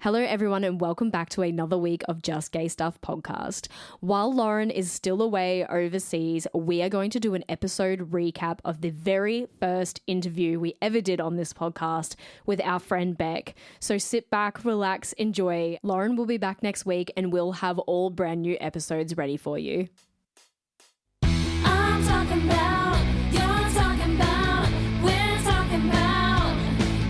Hello, everyone, and welcome back to another week of Just Gay Stuff podcast. While Lauren is still away overseas, we are going to do an episode recap of the very first interview we ever did on this podcast with our friend Beck. So sit back, relax, enjoy. Lauren will be back next week and we'll have all brand new episodes ready for you. I'm talking about, you're talking about, we're talking about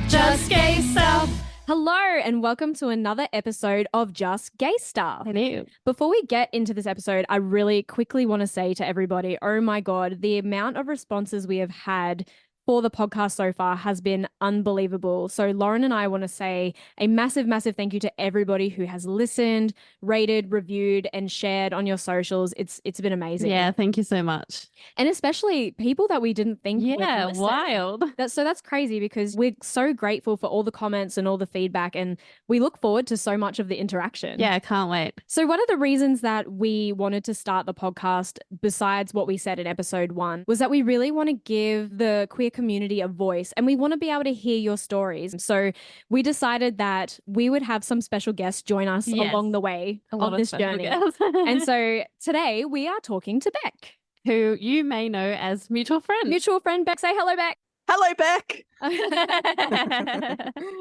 Just Gay Stuff. Hello and welcome to another episode of Just Gay Stuff. Hello. Before we get into this episode, I really quickly want to say to everybody, oh my God, the amount of responses we have had for the podcast so far has been unbelievable. So Lauren and I want to say a massive, massive thank you to everybody who has listened, rated, reviewed, and shared on your socials. It's been amazing. Yeah, thank you so much. And especially people that we didn't think would Yeah, listen. wild. That's crazy because we're so grateful for all the comments and all the feedback, and we look forward to so much of the interaction. Yeah, I can't wait. So one of the reasons that we wanted to start the podcast, besides what we said in episode 1, was that we really want to give the queer community a voice and we want to be able to hear your stories. So we decided that we would have some special guests join us Yes. along the way A lot of this special journey. guests. And so today we are talking to Beck. who you may know as mutual friends. Mutual friend Beck. Say hello, Beck. Hello, Beck.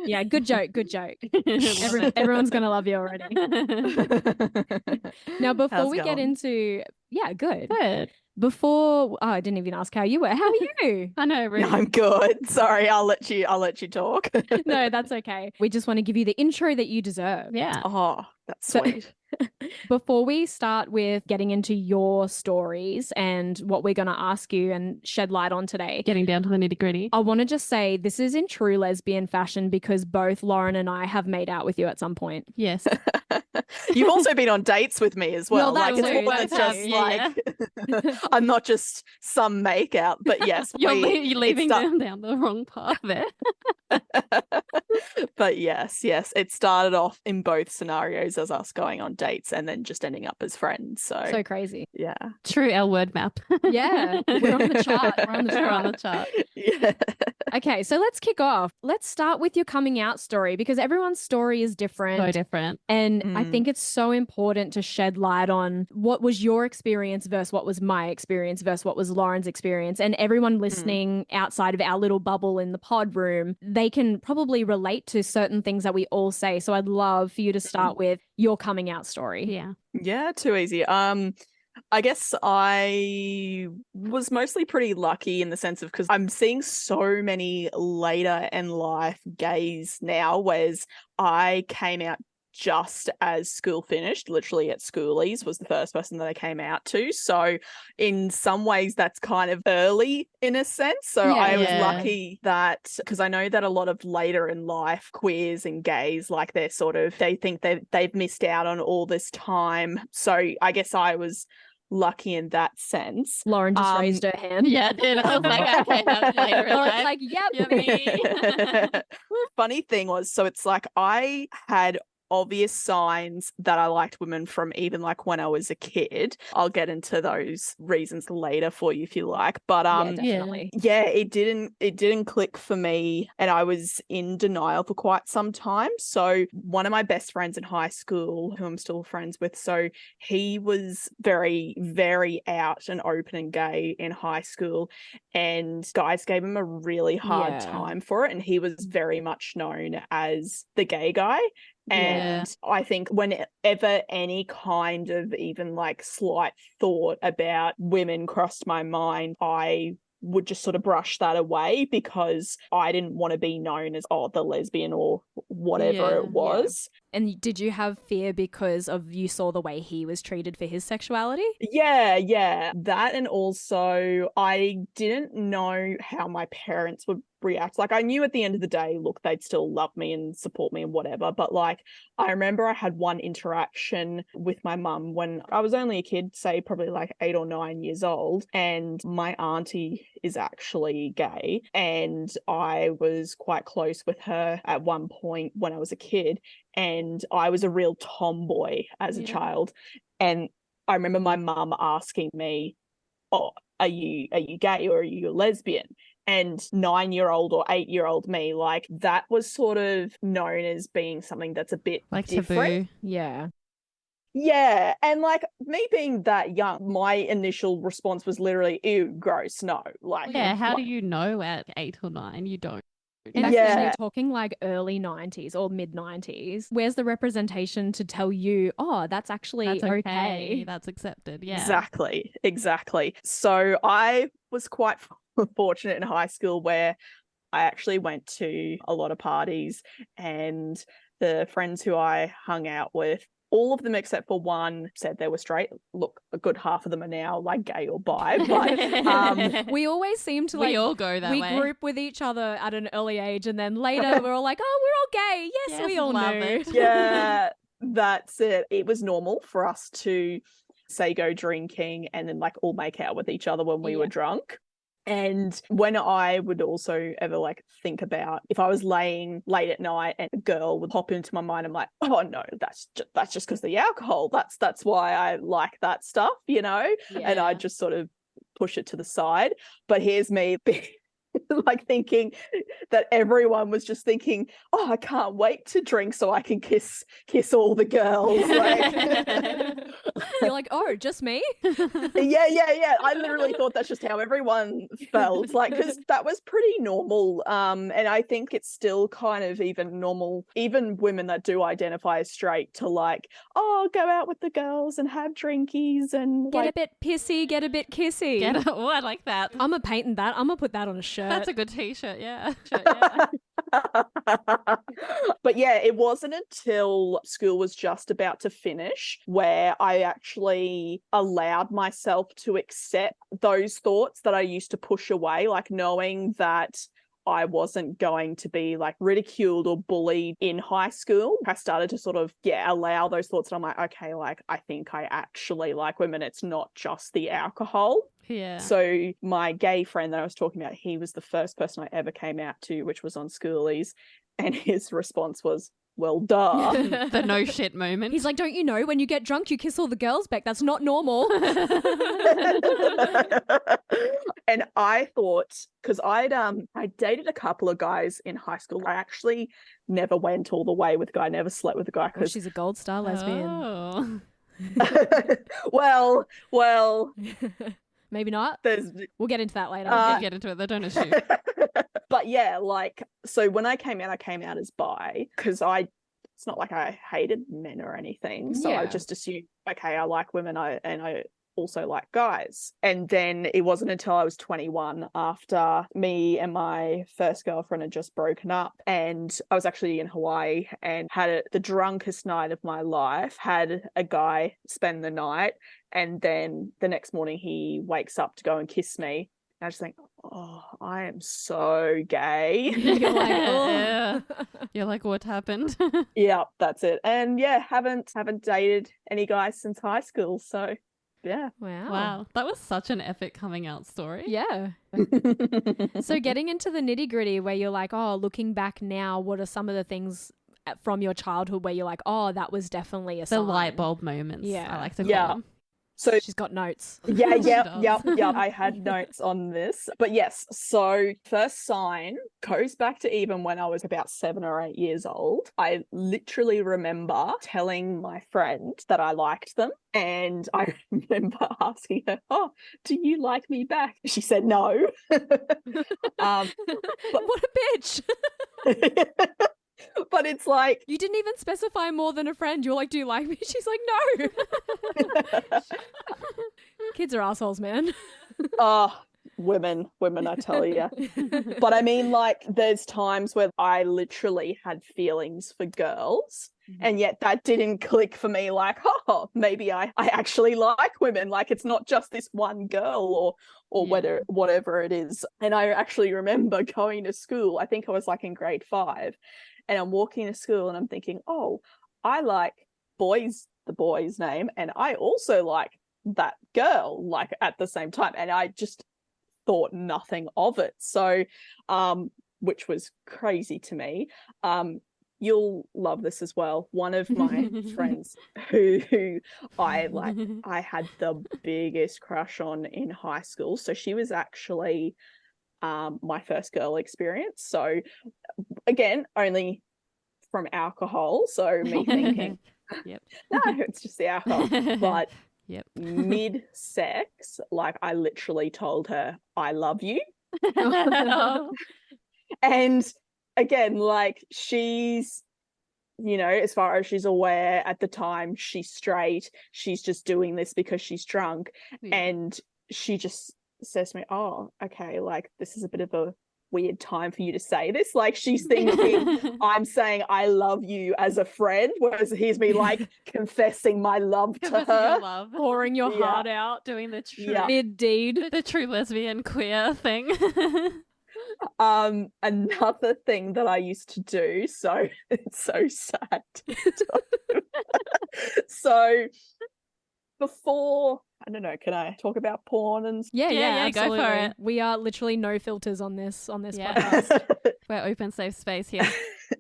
Yeah, good joke. Good joke. Everyone's going to love you already. Now, before How's we it get going? into, yeah, good. Good. Before, I didn't even ask how you were. How are you? I know, really. No, I'm good. Sorry, I'll let you talk. No, that's okay. We just want to give you the intro that you deserve. Yeah. Oh, that's So- sweet. Before we start with getting into your stories and what we're going to ask you and shed light on today, Getting down to the nitty gritty. I want to just say this is in true lesbian fashion because both Lauren and I have made out with you at some point. Yes. You've also been on dates with me as well. Well, that like it's too, more that than just too. Yeah, like I'm not just some makeout, but yes, You're we, leaving it's them down the wrong path there. but yes, it started off in both scenarios as us going on dates and then just ending up as friends. So crazy. yeah. True, our word map. Yeah, we're on the chart. We're on the We're on chart. the chart. Yeah. Okay, so let's kick off. Let's start with your coming out story because everyone's story is different. So different. And I Mm. think it's so important to shed light on what was your experience versus what was my experience versus what was Lauren's experience. And everyone listening outside of our little bubble in the pod room, they can probably relate to certain things that we all say. So I'd love for you to start with your coming out story. Yeah. Yeah, too easy. I guess I was mostly pretty lucky in the sense of because I'm seeing so many later in life gays now, whereas I came out just as school finished, literally at schoolies was the first person that I came out to. So in some ways that's kind of early in a sense. So Yeah. I was Yeah. lucky that because I know that a lot of later in life queers and gays, like they think they've missed out on all this time. So I guess I was lucky in that sense. Lauren just raised her hand. Yeah, dude. I was like, okay, that's later in Lauren's life. like, yep. Yeah, me. Funny thing was, so it's like I had obvious signs that I liked women from even like when I was a kid. I'll get into those reasons later for you if you like. But Yeah, definitely. yeah, it didn't click for me and I was in denial for quite some time. So one of my best friends in high school, who I'm still friends with, so he was very, very out and open and gay in high school and guys gave him a really hard Yeah. time for it. And he was very much known as the gay guy. Yeah. And I think whenever any kind of even like slight thought about women crossed my mind, I would just sort of brush that away because I didn't want to be known as, the lesbian or whatever Yeah, it was. And did you have fear because of you saw the way he was treated for his sexuality? Yeah. That, and also I didn't know how my parents would react. Like I knew at the end of the day, look, they'd still love me and support me and whatever. But like I remember I had one interaction with my mum when I was only a kid, say probably like 8 or 9 years old, and my auntie is actually gay and I was quite close with her at one point when I was a kid, and I was a real tomboy as a Yeah. child. And I remember my mum asking me, "Oh, are you gay or are you a lesbian?" And 9-year-old or 8-year-old me, like that was sort of known as being something that's a bit Like different. taboo. Yeah. Yeah. And like me being that young, my initial response was literally, ew, gross, no. Like, Yeah, how do like- you know at 8 or 9? You don't. And Yeah. especially talking like early 90s or mid 90s, where's the representation to tell you, oh, that's actually That's okay. okay? That's accepted. Yeah. Exactly. So I was quite fortunate in high school where I actually went to a lot of parties, and the friends who I hung out with, all of them except for one said they were straight. Look, a good half of them are now like gay or bi, but We always seem to like we all go that we way. group with each other at an early age, and then later we're all like, oh, we're all gay. Yes, we Yes, all love knew. it. yeah, that's it. It was normal for us to say go drinking and then like all make out with each other when we were drunk. And when I would also ever like think about if I was laying late at night and a girl would pop into my mind, I'm like, oh no, that's just because the alcohol. That's why I like that stuff, you know. And I just sort of push it to the side. But here's me like thinking that everyone was just thinking, oh, I can't wait to drink so I can kiss all the girls. Like, You're like, oh, just me? yeah. I literally thought that's just how everyone felt, like, because that was pretty normal. And I think it's still kind of even normal, even women that do identify as straight, to like, oh, go out with the girls and have drinkies and Get like, a bit pissy, get a bit kissy. Oh, I like that. I'm a patent that. I'm gonna put that on a shirt. That's a good t-shirt. Yeah. Yeah. But yeah, it wasn't until school was just about to finish where I actually allowed myself to accept those thoughts that I used to push away, like knowing that I wasn't going to be like ridiculed or bullied in high school. I started to sort of, allow those thoughts. And I'm like, okay, like I think I actually like women. It's not just the alcohol. Yeah. So my gay friend that I was talking about, he was the first person I ever came out to, which was on Schoolies. And his response was, well, duh. The no shit moment. He's like, don't you know when you get drunk, you kiss all the girls back? That's not normal. And I thought, because I dated a couple of guys in high school. I actually never went all the way with a guy, never slept with a guy. Well, Because she's a gold star lesbian. Oh. well, Maybe not. there's We'll get into that later. We'll get into it. They don't assume. but yeah, like, so when I came out as bi, because it's not like I hated men or anything. So I Yeah. just assumed, okay, I like women, and I also like guys. And then it wasn't until I was 21, after me and my first girlfriend had just broken up, and I was actually in Hawaii and had the drunkest night of my life, had a guy spend the night, and then the next morning he wakes up to go and kiss me. And I just think, oh, I am so gay. You're like, oh. Yeah. You're like, what happened? Yeah, that's it. And yeah, haven't dated any guys since high school. So yeah. Wow. Wow. That was such an epic coming out story. Yeah. So getting into the nitty gritty where you're like, oh, looking back now, what are some of the things from your childhood where you're like, oh, that was definitely a The sign? light bulb moments. Yeah. I like to call Yeah. them. So She's got notes. yeah, She does. yep. I had notes on this. But yes, so first sign goes back to even when I was about 7 or 8 years old. I literally remember telling my friend that I liked them. And I remember asking her, oh, do you like me back? She said no. What a bitch. But it's like, You didn't even specify more than a friend. You're like, do you like me? She's like, no. Kids are assholes, man. oh, women, I tell you. But I mean, like, there's times where I literally had feelings for girls, and yet that didn't click for me, like, oh, maybe I actually like women. Like, it's not just this one girl or Yeah. whatever it is. And I actually remember going to school. I think I was like in grade 5, and I'm walking to school and I'm thinking, oh, I like boys, the boy's name, and I also like that girl, like, at the same time. And I just thought nothing of it. So, which was crazy to me. You'll love this as well. One of my friends who I had the biggest crush on in high school. So she was actually my first girl experience. So again, only from alcohol. So me thinking, Yep. no, it's just the alcohol. But Yep. mid-sex, like I literally told her, I love you. Oh. And again, like she's, you know, as far as she's aware at the time, she's straight. She's just doing this because she's drunk. Yeah. And she just says to me, oh, okay, like this is a bit of a weird time for you to say this. Like she's thinking I'm saying I love you as a friend, whereas here's me like confessing my love to Confessing your her. love. Pouring your Yeah. heart out. Doing the true, Yeah. Mid-deed. the true lesbian queer thing. Another thing that I used to do, so it's so sad to talk about. So before, I don't know, can I talk about porn and Yeah, Yeah, go for absolutely. it. We are literally no filters on this Yeah. podcast. We're open, safe space here.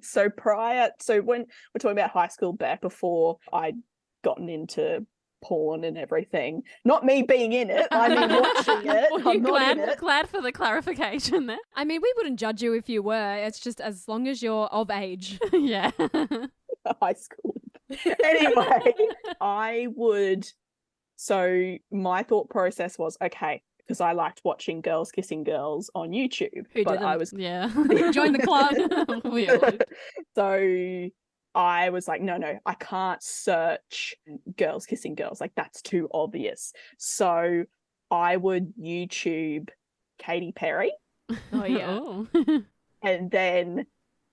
So when we're talking about high school, back before I'd gotten into porn and everything, not me being in it, I mean watching it. Well, I'm not in it. glad for the clarification there. I mean, we wouldn't judge you if you were. It's just as long as you're of age. Yeah. High school. Anyway, I would. So my thought process was, okay, because I liked watching girls kissing girls on YouTube, Who but didn't? I was Yeah. Join the club. We all do. so I was like, no, I can't search girls kissing girls. Like that's too obvious. So I would YouTube Katy Perry, Oh, yeah. Oh. and then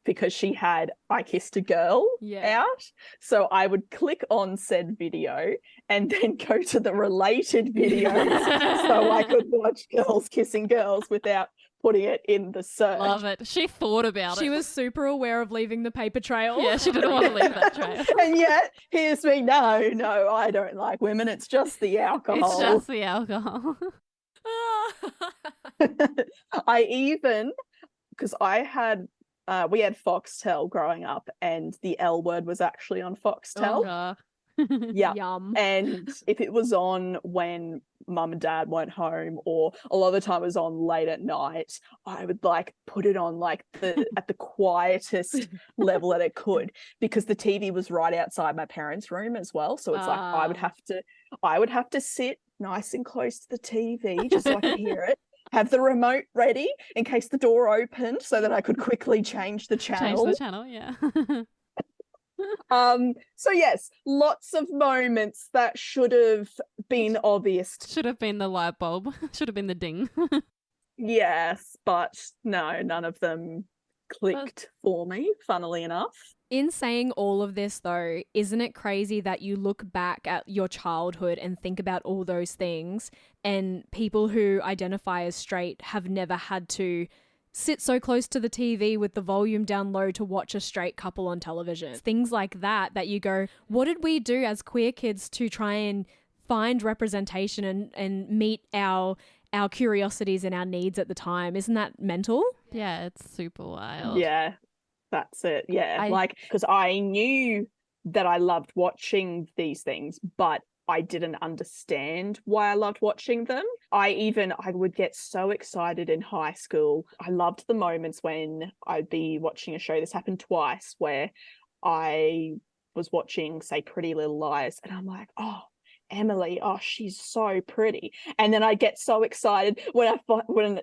because she had I Kissed a Girl Yeah. out, so I would click on said video and then go to the related videos so I could watch girls kissing girls without putting it in the search. Love it. She thought about She it. was super aware of leaving the paper trail. Yeah, she didn't want to leave that trail. And yet, here's me. No, I don't like women. It's just the alcohol. It's just the alcohol. I even, because we had Foxtel growing up, and the L Word was actually on Foxtel. Oh. Yeah. Yum. And if it was on when mum and dad weren't home, or a lot of the time it was on late at night, I would like put it on like at the quietest level that it could, because the TV was right outside my parents' room as well. So it's like I would have to sit nice and close to the TV just so I could hear it. Have the remote ready in case the door opened so that I could quickly change the channel. Change the channel, yeah. So yes, lots of moments that should have been obvious. Should have been the light bulb. Should have been the ding. Yes, but no, none of them clicked for me, funnily enough. In saying all of this, though, isn't it crazy that you look back at your childhood and think about all those things, and people who identify as straight have never had to sit so close to the TV with the volume down low to watch a straight couple on television? Things like that you go, what did we do as queer kids to try and find representation and meet our curiosities and our needs at the time? Isn't that mental? Yeah, it's super wild. Yeah, that's it. Yeah, I- because I knew that I loved watching these things, but I didn't understand why I loved watching them. I would get so excited in high school. I loved the moments when I'd be watching a show. This happened twice, where I was watching, say, Pretty Little Liars, and I'm like, oh, Emily, oh, she's so pretty. And then I get so excited when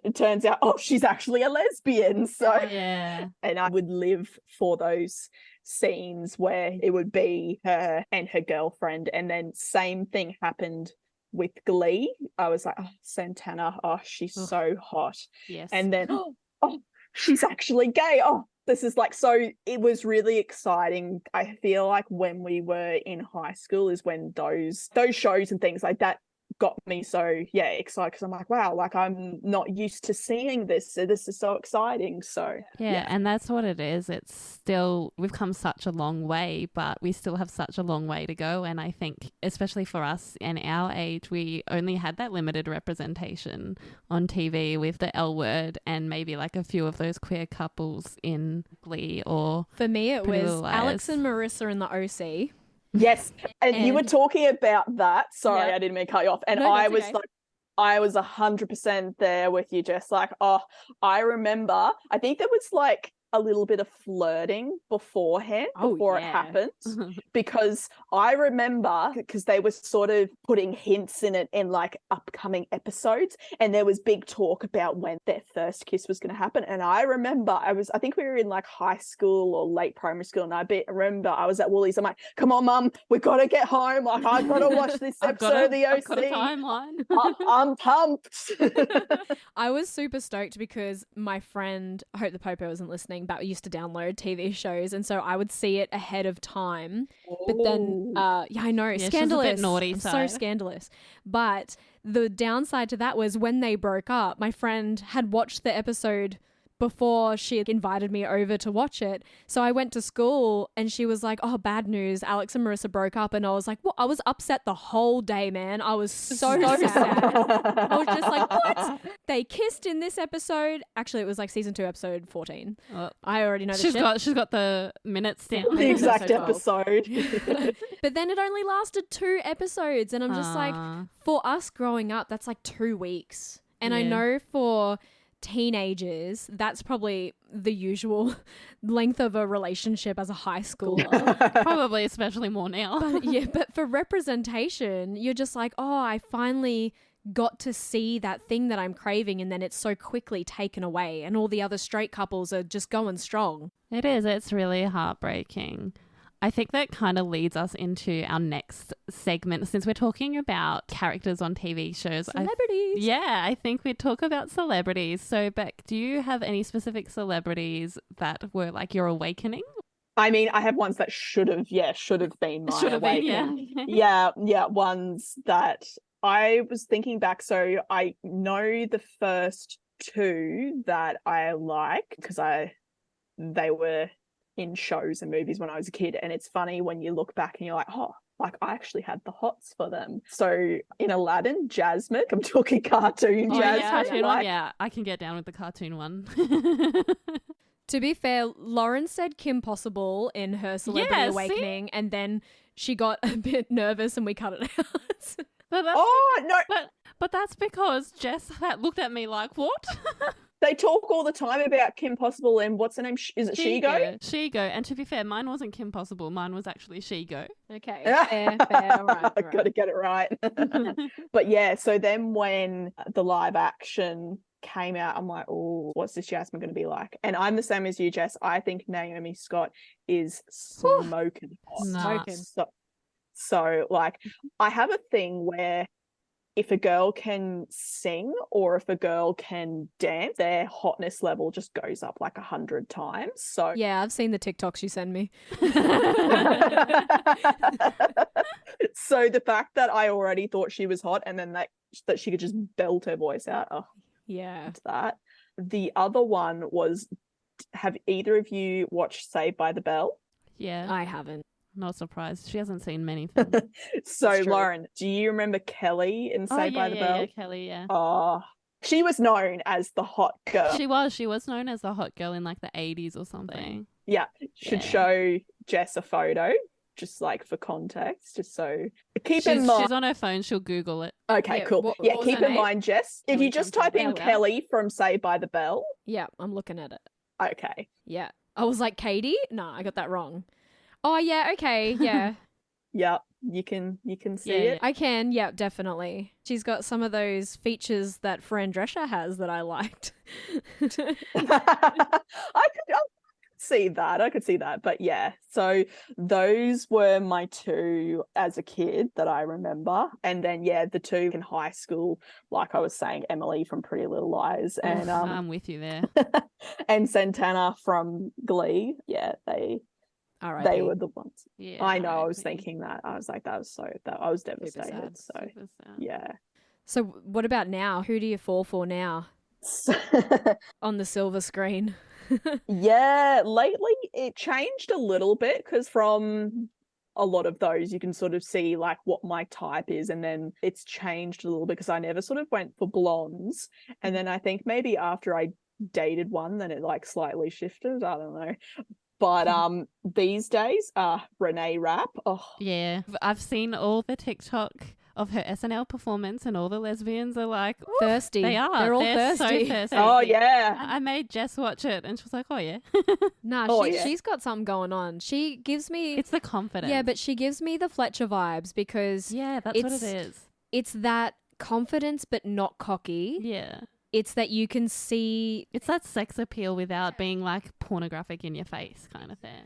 it turns out, oh, she's actually a lesbian. So Yeah. and I would live for those scenes where it would be her and her girlfriend. And then same thing happened with Glee. I was like, oh, Santana, oh, she's Ugh. so hot. Yes. And then, oh, she's actually gay. Oh, this is like, so it was really exciting. I feel like when we were in high school is when those shows and things like that got me so excited, because I'm like, wow, like I'm not used to seeing this, so this is so exciting. So Yeah, and that's what it is. It's still, we've come such a long way, but we still have such a long way to go. And I think, especially for us in our age, we only had that limited representation on TV with the L Word and maybe like a few of those queer couples in Glee or For me, it Pretty was Little Alex Liars. and Marissa in the OC. yes, and you were And- talking about that. Sorry, Yeah. I didn't mean to cut you off. And No, I that's was okay. like, I was 100% there with you, Jess. Like, oh, I remember, I think there was like a little bit of flirting beforehand, before it happened, because I remember, because they were sort of putting hints in it in like upcoming episodes, and there was big talk about when their first kiss was going to happen. And I remember I think we were in like high school or late primary school, and I remember I was at Woolies. I'm like, come on, Mum, we got to get home. Like, I've got to watch this episode of the OC. I've got a timeline. I'm pumped. I was super stoked because my friend, I hope the Popo isn't listening, but used to download TV shows, and so I would see it ahead of time. But then, yeah, I know, Yeah, she's a bit scandalous. naughty I'm so side. scandalous. But the downside to that was when they broke up, my friend had watched the episode before she invited me over to watch it. So I went to school and she was like, oh, bad news, Alex and Marissa broke up. And I was like, what? I was upset the whole day, man. I was so sad. I was just like, what? They kissed in this episode. Actually, it was like season 2, episode 14. Oh. I already know the She's shit. got the minutes down. The exact episode episode. But then it only lasted 2 episodes. And I'm just like, for us growing up, that's like 2 weeks. And I Yeah. know for teenagers, that's probably the usual length of a relationship as a high schooler. Probably especially more now. But yeah, but for representation, you're just like, oh, I finally got to see that thing that I'm craving, and then it's so quickly taken away, and all the other straight couples are just going strong. It is. It's really heartbreaking. I think that kind of leads us into our next segment, since we're talking about characters on TV shows. Celebrities. I think we'd talk about celebrities. So, Beck, do you have any specific celebrities that were like your awakening? I mean, I have ones that should have been my Should have been, awakening. yeah, ones that I was thinking back. So I know the first 2 that I like because they were in shows and movies when I was a kid, and it's funny when you look back and you're like, oh, like I actually had the hots for them. So in Aladdin, Jasmine, I'm talking cartoon Jasmine. Cartoon like, one. Yeah, I can get down with the cartoon one. To be fair, Lauren said Kim Possible in her Celebrity Yeah, see? Awakening, and then she got a bit nervous and we cut it out. But that's, Oh no, but that's because Jess looked at me like, what? they talk all the time about Kim Possible and what's her name? Is it Shigo? Shigo. And to be fair, mine wasn't Kim Possible. Mine was actually Shigo. Okay, fair, all right. I've got to get it right. But yeah, so then when the live action came out, I'm like, oh, what's this Jasmine going to be like? And I'm the same as you, Jess. I think Naomi Scott is smoking hot. Nice. So like, I have a thing where if a girl can sing or if a girl can dance, their hotness level just goes up like 100 times. So Yeah, I've seen the TikToks you send me. so the fact that I already thought she was hot and then that she could just belt her voice out, oh, Yeah. to that. The other one was, have either of you watched Saved by the Bell? Yeah, I haven't. not surprised. She hasn't seen many films. So That's true. Lauren, do you remember Kelly in Saved by the Bell? Yeah, Kelly, yeah. Oh, she was known as the hot girl. She was known as the hot girl in like the 80s or something. Yeah, should Yeah. show Jess a photo, just like for context, just so keep in mind. She's on her phone. She'll Google it. Okay, Yeah, cool. what Yeah, was keep her in name? mind, Jess, if Kelly you just from type in Saved by the Bell. Kelly from Saved by the Bell, Yeah, I'm looking at it. okay. Yeah. I was like, Katie? No, I got that wrong. Oh, yeah, okay, yeah. Yeah, you can see Yeah, it. I can, yeah, definitely. She's got some of those features that Fran Drescher has that I liked. I could see that. I could see that. But yeah, so those were my 2 as a kid that I remember. And then, yeah, the 2 in high school, like I was saying, Emily from Pretty Little Lies and I'm with you there. and Santana from Glee. Yeah, they Alright. were the ones. Yeah, I know. I R.I.P. was thinking that. I was like, I was devastated. sad. So Super sad. yeah. So what about now? Who do you fall for now on the silver screen? Yeah, lately it changed a little bit because from a lot of those you can sort of see like what my type is, and then it's changed a little bit because I never sort of went for blondes, and then I think maybe after I dated one then it like slightly shifted. I don't know. But these days Renee Rapp. Oh Yeah, I've seen all the TikTok of her SNL performance, and all the lesbians are like, "Ooh," Thirsty. They are. They're all They're thirsty. So thirsty. Oh yeah. I made Jess watch it, and she was like, "Oh yeah." Nah, Oh, yeah. she's got something going on. She gives me It's the confidence. yeah, but she gives me the Fletcher vibes because yeah, that's what it it's- is. it's that confidence but not cocky. Yeah. It's that you can see It's that sex appeal without being like pornographic in your face kind of thing.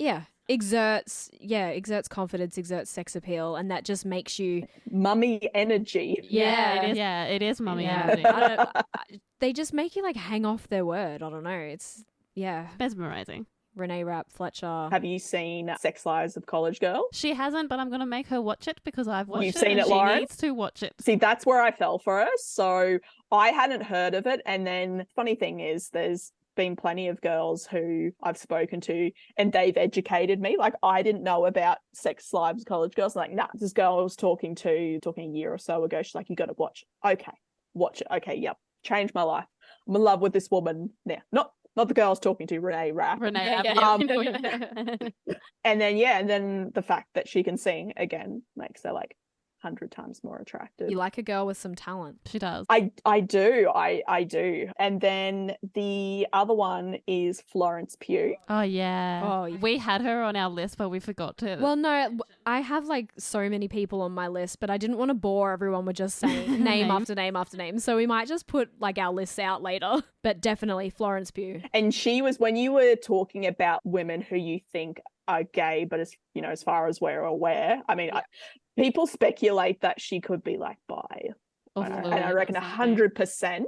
exerts confidence, exerts sex appeal, and that just makes you Mummy energy. Yeah. it is. Yeah, it is mummy Yeah. energy. they just make you like hang off their word. I don't know. It's Mesmerizing. Renee Rapp, Fletcher. Have you seen Sex Lives of College Girls? She hasn't, but I'm gonna make her watch it because I've watched You've it. seen and it, she Lauren? needs to watch it. See, that's where I fell for her. So I hadn't heard of it. And then funny thing is there's been plenty of girls who I've spoken to and they've educated me. Like I didn't know about Sex Lives of College Girls. I'm like, nah, this girl I was talking a year or so ago. She's like, you got to watch it. Okay, watch it. Okay, yep. Changed my life. I'm in love with this woman now. Not the girl I was talking to, Renee Rapp. Renee, Yeah, Rapp, yeah. yeah. And then the fact that she can sing again makes her like 100 times more attractive. You like a girl with some talent. She does. I do. I do. And then the other one is Florence Pugh. Oh yeah. Oh, yeah. We had her on our list, but we forgot to. Well, no, I have like so many people on my list, but I didn't want to bore everyone with just saying name Name. after name after name. So we might just put like our lists out later. But definitely Florence Pugh. And she was, when you were talking about women who you think are gay, but as far as we're aware, I mean, people speculate that she could be like bi. Or And fluid I or reckon something. 100%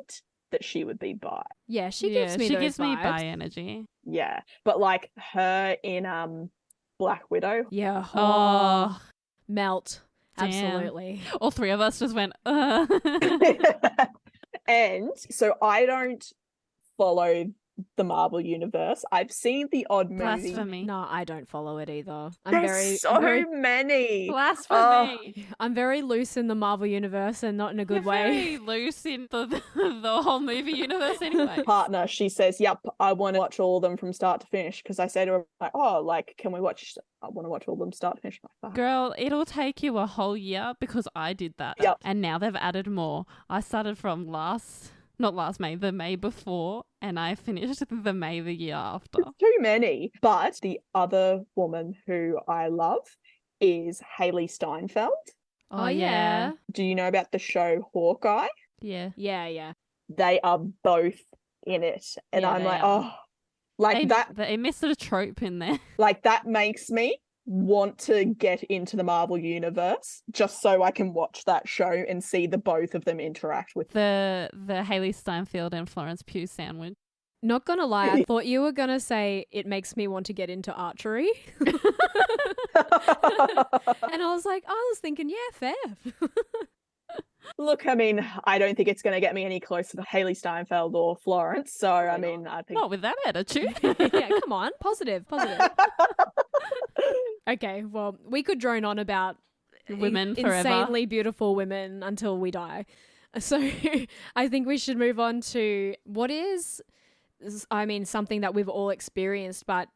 that she would be bi. Yeah, she Yeah, gives me she those gives me vibes. bi energy. Yeah. But like her in Black Widow. Yeah. Oh, Melt. Damn. Absolutely. all three of us just went. And so I don't follow the Marvel universe. I've seen the odd movie. Blasphemy. No, I don't follow it either. There's so many. Blasphemy. I'm very loose in the Marvel universe and not in a good You're way. very loose in the whole movie universe anyway. Partner, she says, yep, I want to watch all of them from start to finish. Because I say to her, like, oh, like, can we watch? I want to watch all of them start to finish. I'm like, "Fuck." Girl, it'll take you a whole year because I did that. Yep. And now they've added more. I started from not last May, the May before, and I finished the May the year after. It's too many. But the other woman who I love is Haley Steinfeld. Oh, yeah. Do you know about the show Hawkeye? Yeah. Yeah. They are both in it. And Yeah, I'm they like, are. oh, like They missed a trope in there. like that makes me want to get into the Marvel universe just so I can watch that show and see the both of them interact with The Haley Steinfeld and Florence Pugh sandwich. Not gonna lie, I thought you were gonna say it makes me want to get into archery. And I was like, I was thinking, yeah, fair. Look, I mean, I don't think it's going to get me any closer to Haley Steinfeld or Florence. So, I mean, I think. Not with that attitude. Yeah, come on. Positive. Okay, well, we could drone on about Women forever. insanely beautiful women until we die. So I think we should move on to what is, I mean, something that we've all experienced, but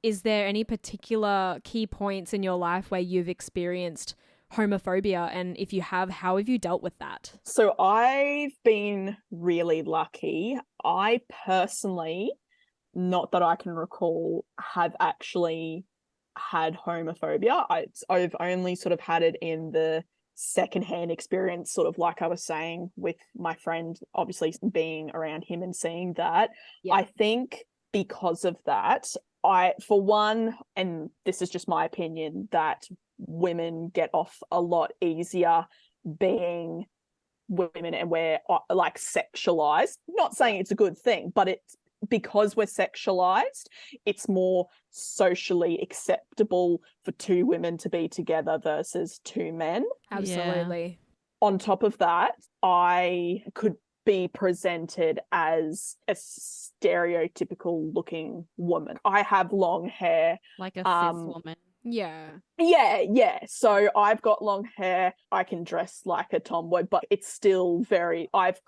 is there any particular key points in your life where you've experienced homophobia? And if you have, how have you dealt with that? So, I've been really lucky. I personally, not that I can recall, have actually had homophobia. I've only sort of had it in the secondhand experience, sort of like I was saying with my friend, obviously being around him and seeing that. Yeah. I think because of that, for one, and this is just my opinion, that women get off a lot easier being women and we're like sexualized. Not saying it's a good thing, but it's because we're sexualized, it's more socially acceptable for two women to be together versus two men. Absolutely. On top of that, I could be presented as a stereotypical looking woman. I have long hair. Like a cis woman. Yeah. Yeah. So I've got long hair. I can dress like a tomboy, but it's still I've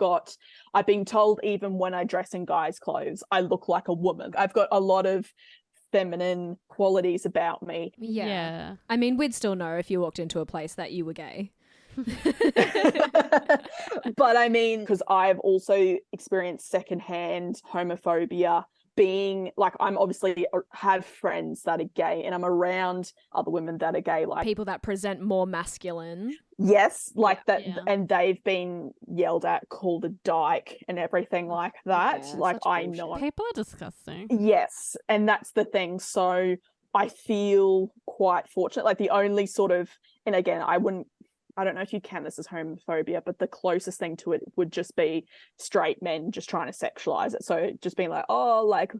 been told even when I dress in guys' clothes, I look like a woman. I've got a lot of feminine qualities about me. Yeah. I mean, we'd still know if you walked into a place that you were gay. But I mean, because I've also experienced secondhand homophobia, being like, I'm obviously have friends that are gay and I'm around other women that are gay, like, People that present more masculine. yes, like that, Yeah. and they've been yelled at, called a dyke and everything like that. Yeah, like, such I bullshit. know. People are disgusting. Yes, and that's the thing. So I feel quite fortunate. Like, the only sort of, and again, I don't know if you count this as homophobia, but the closest thing to it would just be straight men just trying to sexualize it. So just being like, oh, like,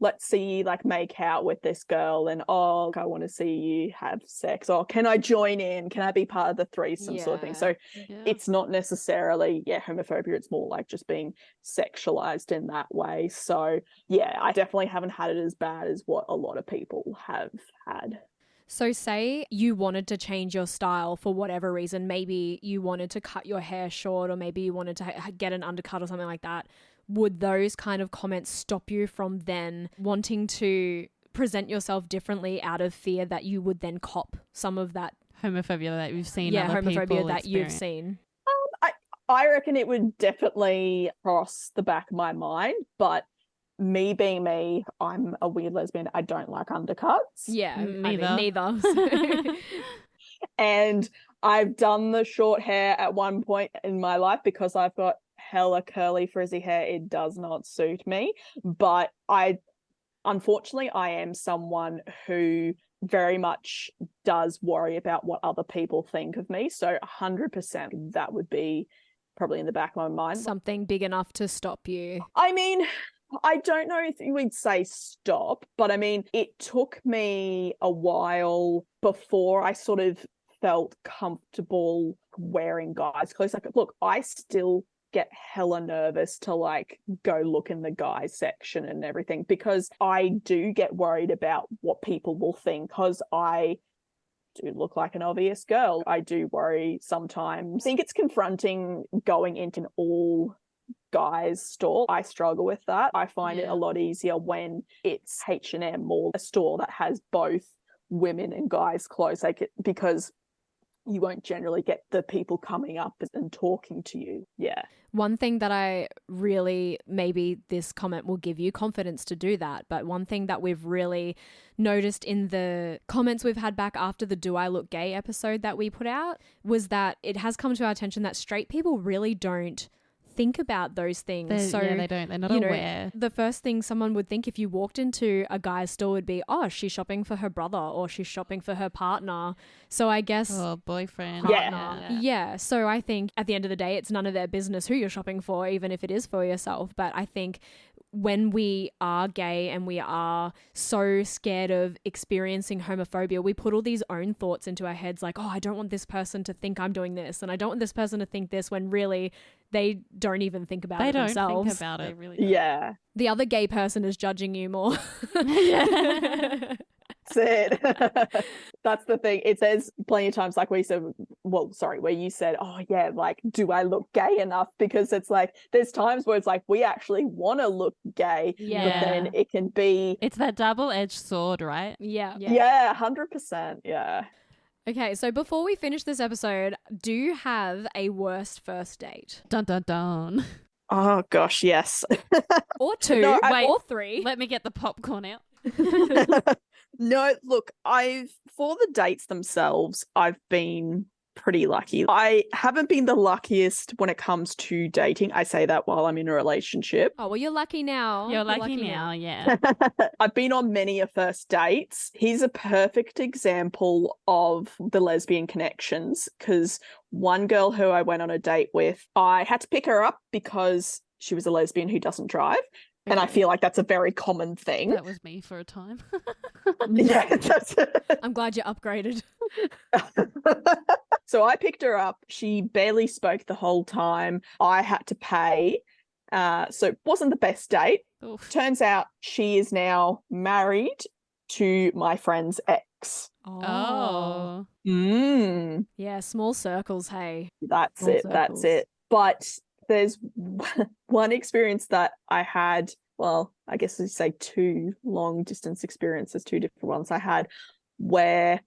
let's see you like make out with this girl, and oh, I want to see you have sex, or can I join in? Can I be part of the threesome sort of thing? So Yeah. it's not necessarily, homophobia. It's more like just being sexualized in that way. So yeah, I definitely haven't had it as bad as what a lot of people have had. So say you wanted to change your style for whatever reason. Maybe you wanted to cut your hair short, or maybe you wanted to get an undercut or something like that. Would those kind of comments stop you from then wanting to present yourself differently out of fear that you would then cop some of that Homophobia that you've seen other homophobia people that you've experience. seen? I reckon it would definitely cross the back of my mind, but me being me, I'm a weird lesbian. I don't like undercuts. Yeah, Neither. I mean, neither. And I've done the short hair at one point in my life because I've got hella curly frizzy hair. It does not suit me, but unfortunately I am someone who very much does worry about what other people think of me. So 100% that would be probably in the back of my mind. Something big enough to stop you. I mean, I don't know if you would say stop, but I mean, it took me a while before I sort of felt comfortable wearing guys' clothes. Like, look, I still get hella nervous to like go look in the guys section and everything, because I do get worried about what people will think, because I do look like an obvious girl. I do worry sometimes. I think it's confronting going into an all guys store. I struggle with that. I find it a lot easier when it's H&M or a store that has both women and guys clothes, like, because you won't generally get the people coming up and talking to you. Yeah. One thing that I really, maybe this comment will give you confidence to do that, but one thing that we've really noticed in the comments we've had back after the Do I Look Gay episode that we put out was that it has come to our attention that straight people really don't think about those things. They don't. They're not aware. The first thing someone would think if you walked into a guy's store would be, oh, she's shopping for her brother or she's shopping for her partner. So I guess... Oh, boyfriend. Yeah. So I think at the end of the day, it's none of their business who you're shopping for, even if it is for yourself. But I think when we are gay and we are so scared of experiencing homophobia, we put all these own thoughts into our heads like, oh, I don't want this person to think I'm doing this, and I don't want this person to think this, when really they don't even think it They don't themselves. think about it. They really don't. Yeah. The other gay person is judging you more. That's it. That's the thing. It says plenty of times, like where you said, oh yeah, like, do I look gay enough? Because it's like, there's times where it's like, we actually want to look gay, but then it can be... It's that double-edged sword, right? Yeah. Yeah, 100%. Yeah. Okay, so before we finish this episode, do you have a worst first date? Dun dun dun. Oh gosh, yes. Or two, No, or three. Let me get the popcorn out. No, look, for the dates themselves, I've been pretty lucky. I haven't been the luckiest when it comes to dating. I say that while I'm in a relationship. Oh, well, you're lucky now. You're lucky now, yeah. I've been on many a first dates. Here's a perfect example of the lesbian connections, because one girl who I went on a date with, I had to pick her up because she was a lesbian who doesn't drive. And I feel like that's a very common thing. That was me for a time. Yeah, I'm glad you upgraded. So I picked her up. She barely spoke the whole time. I had to pay. So it wasn't the best date. Oof. Turns out she is now married to my friend's ex. Oh. Yeah, small circles, hey. That's Small it. That's circles. it. But there's one experience that I had. Well, I guess you say two long distance experiences, two different ones I had, where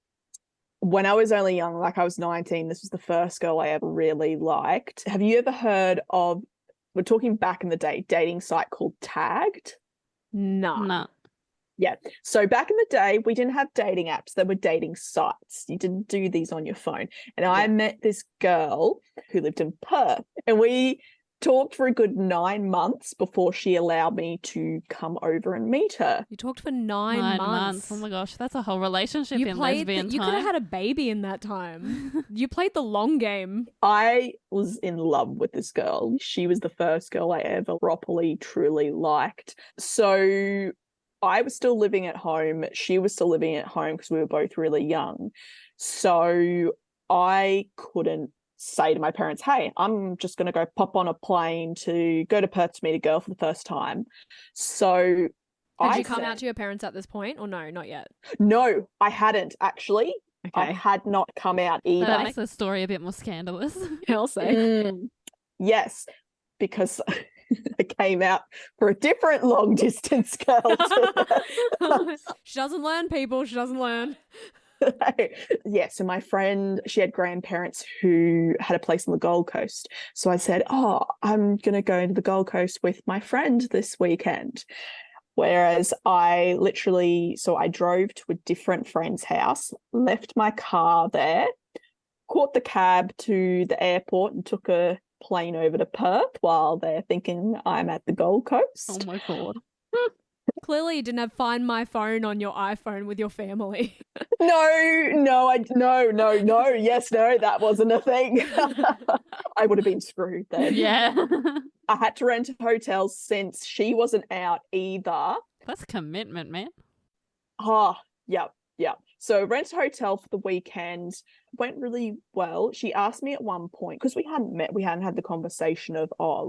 when I was only young, like I was 19, this was the first girl I ever really liked. Have you ever heard of, we're talking back in the day, dating site called Tagged? Nah. No. Yeah. So back in the day, we didn't have dating apps. There were dating sites. You didn't do these on your phone. And I met this girl who lived in Perth, and we talked for a good 9 months before she allowed me to come over and meet her. You talked for 9 9 months. Oh my gosh, that's a whole relationship You in played. lesbian You could have time. had a baby in that time. You played the long game. I was in love with this girl. She was the first girl I ever properly, truly liked. So I was still living at home. She was still living at home because we were both really young. So I couldn't say to my parents, hey, I'm just going to go pop on a plane to go to Perth to meet a girl for the first time. So Had you come out to your parents at this point, or no, not yet? No, I hadn't actually. I Okay. had not come out either. That makes the story a bit more scandalous. I'll say. Yes, because I came out for a different long distance girl. She doesn't learn, people. She doesn't learn. Yeah, so my friend, she had grandparents who had a place on the Gold Coast. So I said, oh, I'm going to go to the Gold Coast with my friend this weekend. Whereas I drove to a different friend's house, left my car there, caught the cab to the airport and took a plane over to Perth while they're thinking I'm at the Gold Coast. Oh my god. Clearly, you didn't have Find My Phone on your iPhone with your family. No, yes, no, that wasn't a thing. I would have been screwed then. Yeah. I had to rent a hotel since she wasn't out either. That's commitment, man. Yeah. So rent a hotel for the weekend. Went really well. She asked me at one point, because we hadn't met, we hadn't had the conversation of, are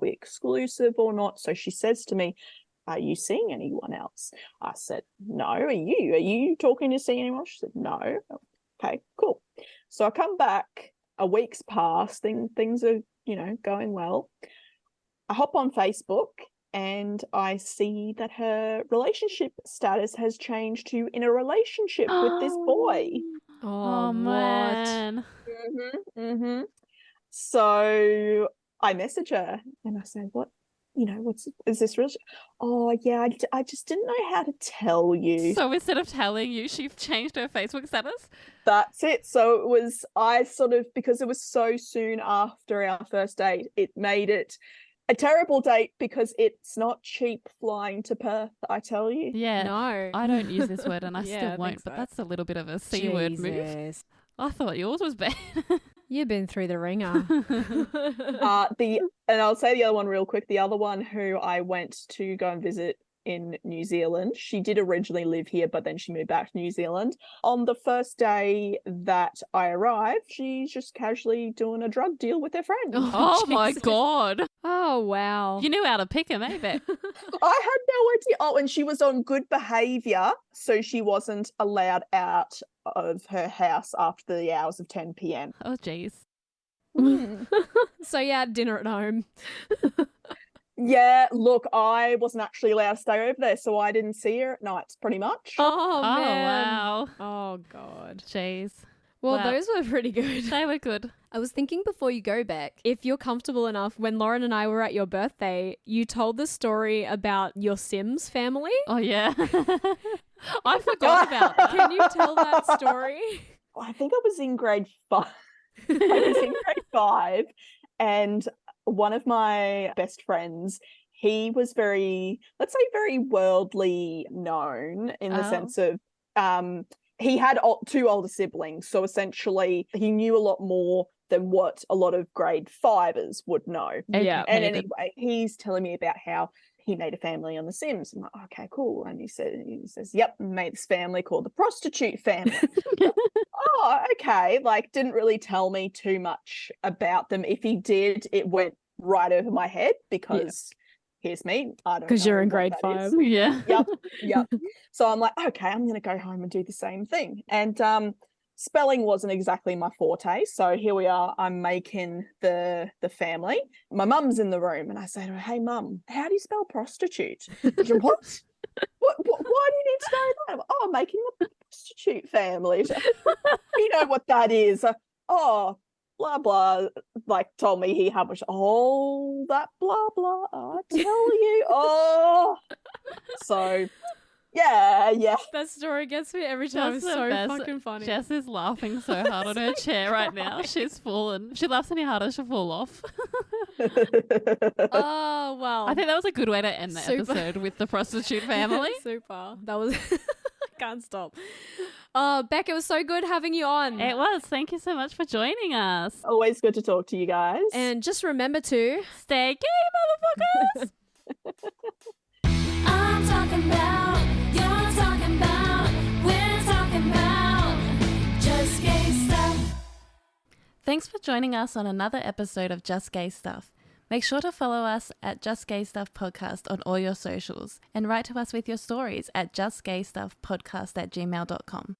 we exclusive or not? So she says to me, are you seeing anyone else? I said, no. Are you talking to see anyone? She said, no. Okay, cool. So I come back, a week's passed, things are, going well. I hop on Facebook and I see that her relationship status has changed to in a relationship with this boy. Oh, what? man. So I message her and I say, is this real? Oh, yeah, I just didn't know how to tell you. So instead of telling you, she changed her Facebook status? That's it. So because it was so soon after our first date, it made it a terrible date because it's not cheap flying to Perth, I tell you. Yeah. No. I don't use this word and I Yeah, still I won't, think but so. that's a little bit of a C word move. Jesus. I thought yours was bad. You've been through the ringer. And I'll say the other one real quick. The other one who I went to go and visit in New Zealand, she did originally live here, but then she moved back to New Zealand. On the first day that I arrived, she's just casually doing a drug deal with her friend. Oh my Jesus. god. Oh, wow. You knew how to pick him, eh, Beck? I had no idea. Oh, and she was on good behaviour, so she wasn't allowed out of her house after the hours of 10 p.m. Oh, jeez. So you had dinner at home. Yeah, look, I wasn't actually allowed to stay over there, so I didn't see her at nights, pretty much. Oh, Oh, man. wow. Oh, God. Jeez. Well, Wow. those were pretty good. They were good. I was thinking before you go, Beck, if you're comfortable enough, when Lauren and I were at your birthday, you told the story about your Sims family. Oh, yeah. I forgot about that. Can you tell that story? I think I was in grade 5. I was in grade 5, and one of my best friends, he was very worldly known in the Oh. sense of he had 2 older siblings, so essentially he knew a lot more than what a lot of grade 5ers would know. Yeah. And Educated. anyway, he's telling me about how he made a family on The Sims. I'm like, okay, cool. And he says, yep, made this family called the Prostitute Family. Oh, okay. Like, didn't really tell me too much about them. If he did, it went right over my head because here's me. I don't know. Because you're in what grade that 5. is. Yeah. Yep. So I'm like, okay, I'm going to go home and do the same thing. And spelling wasn't exactly my forte. So here we are. I'm making the family. My mum's in the room and I say to her, hey, mum, how do you spell prostitute? She goes, what? Why do you need to know that? Oh, I'm making the prostitute family. You know what that is. Oh, blah, blah. Like, told me he had much. Oh, that blah, blah. I tell you. Oh. So, yeah. That story gets me every time. It's That's the so best. fucking funny. Jess is laughing so hard on her chair right now. She's fallen. If she laughs any harder, she'll fall off. Oh, wow. I think that was a good way to end the Super. episode with the prostitute family. Super. That was... I can't stop. Beck, it was so good having you on. It was. Thank you so much for joining us. Always good to talk to you guys. And just remember to... Stay gay, motherfuckers. I'm talking about, you're talking about, we're talking about just gay stuff. Thanks for joining us on another episode of Just Gay Stuff. Make sure to follow us at Just Gay Stuff Podcast on all your socials and write to us with your stories at justgaystuffpodcast@gmail.com.